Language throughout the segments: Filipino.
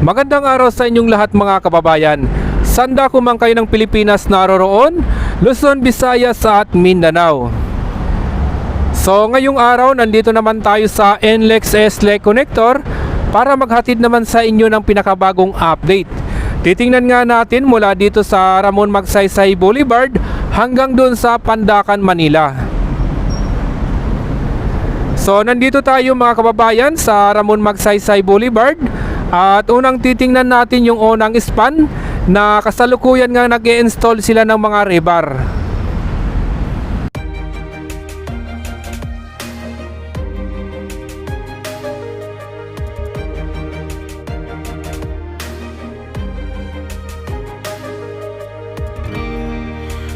Magandang araw sa inyong lahat mga kababayan. Sanda ko man kayo ng Pilipinas naroroon, Luzon, Visayas at Mindanao. So ngayong araw nandito naman tayo sa NLEX SLEC Connector para maghatid naman sa inyo ng pinakabagong update. Titingnan nga natin mula dito sa Ramon Magsaysay Boulevard hanggang doon sa Pandacan, Manila. So nandito tayo mga kababayan sa Ramon Magsaysay Boulevard. At unang titingnan natin yung unang span na kasalukuyan nga nag-i-install sila ng mga rebar.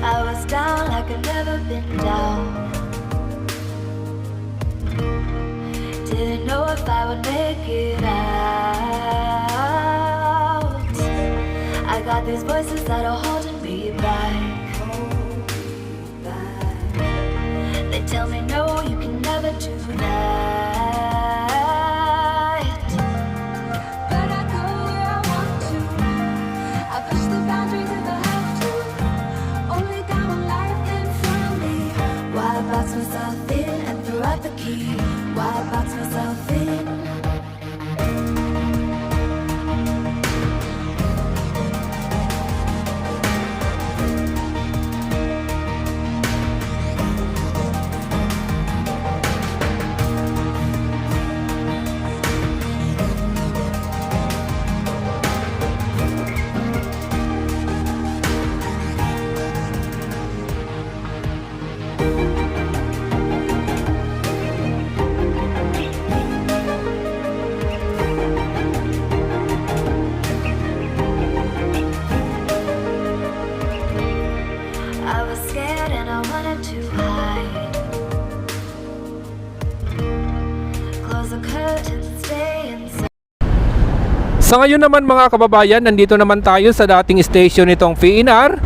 I was down like I've never been down. Didn't know if I would make it out. I got these voices that are holding me back. They tell me no, you can never do that. But I go where I want to. I push the boundaries if I have to. Only got one life in front of me. Why box myself in and throw out the key? Why box myself in? I was scared and I wanted to hide. Close the curtains, stay inside. Sa ngayon naman mga kababayan, nandito naman tayo sa dating station nitong PNR.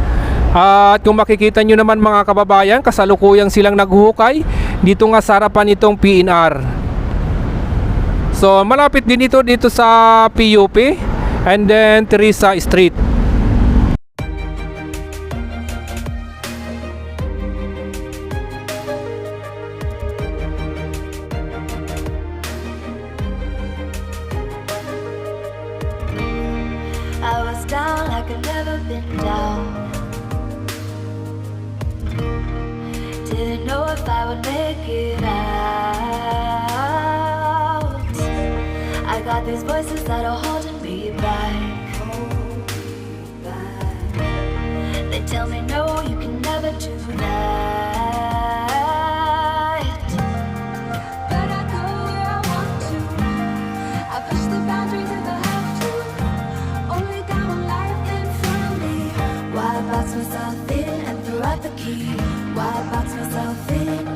At kung makikita nyo naman mga kababayan, kasalukuyang silang naghuhukay dito nga sa harapan nitong PNR. So malapit din dito sa PUP and then Teresa Street. I was down like I've never been down. Didn't know if I would make it out. I got these voices that are holding me back. They tell me no, you can never do that. But I go where I want to. I push the boundaries if I have to. Only got one life in front of me. Why box myself in and throw out the key? Why box myself in?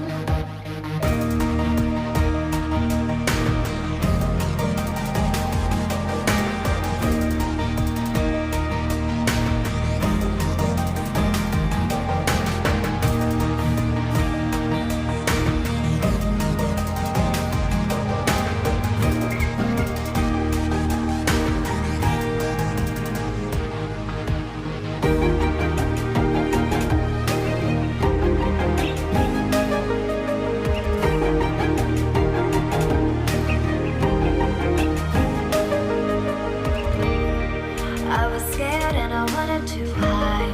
I was scared and I wanted to hide.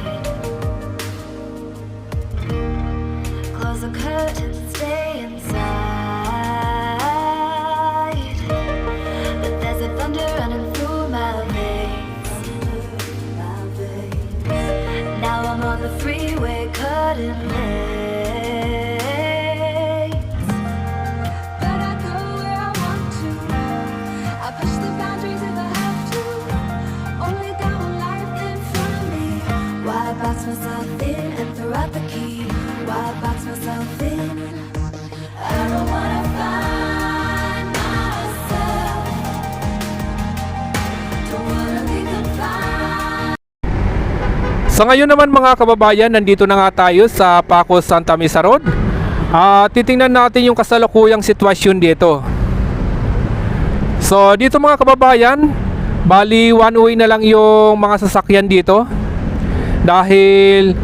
Close the curtains, stay inside. But there's a thunder running through my veins. Now I'm on the freeway cutting lanes. But I go where I want to. I push the boundaries if I have to. Only got one life in front of me. Why box myself in and throw out the key? Why box myself in? I don't wanna find myself. Don't wanna be confined. Sa ngayon naman mga kababayan, nandito na nga tayo sa Paco Santa Mesa Road. Titingnan natin yung kasalukuyang sitwasyon dito. So dito mga kababayan, Bali one way na lang yung mga sasakyan dito dahil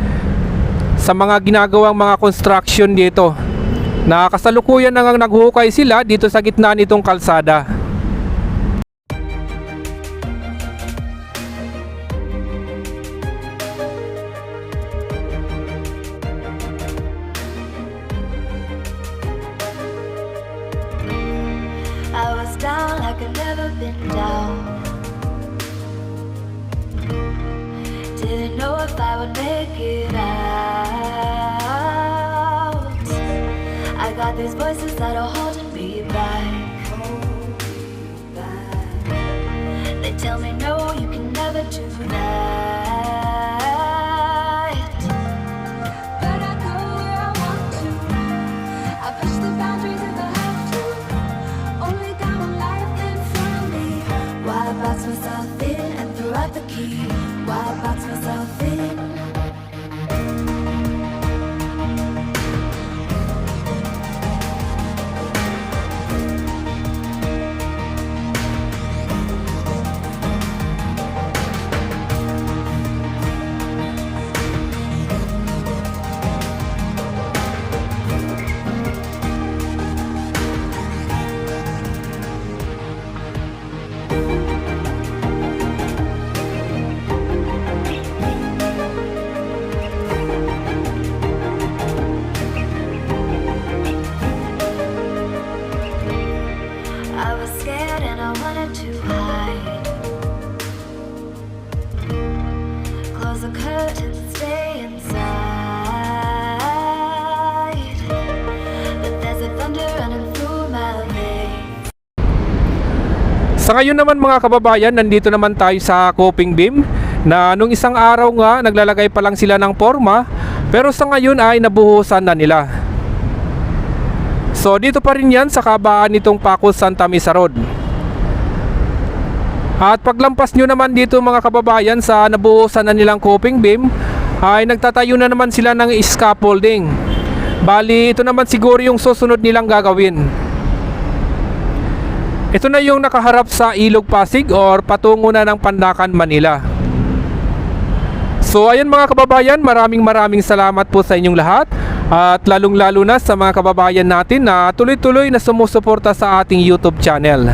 sa mga ginagawang mga construction dito na kasalukuyan na ngang naghuhukay sila dito sa gitna nitong kalsada. I was down like I've never been down. Didn't know if I would make it out. I got these voices that are holding me back. They tell me no, you can never do that. But I go where I want to. I push the boundaries if I have to. Only got one life in front of me. Why box myself in and throw out the key? Why box myself in? I was scared and I wanted to hide. Close the curtains, stay inside. But there's a thunder running through my veins. Sa ngayon naman mga kababayan, nandito naman tayo sa Coping Beam na nung isang araw nga naglalagay pa lang sila ng forma pero sa ngayon ay nabuhusan na nila. So dito pa rin yan sa kabaan nitong Paco Santa Mesa Road. At paglampas nyo naman dito mga kababayan sa nabuhusan na nilang Coping Beam ay nagtatayo na naman sila ng scaffolding. Bali ito naman siguro yung susunod nilang gagawin. Ito na yung nakaharap sa Ilog Pasig or patungo na ng Pandacan, Manila. So ayun mga kababayan, maraming salamat po sa inyong lahat. At lalong lalo na sa mga kababayan natin na tuloy-tuloy na sumusuporta sa ating YouTube channel.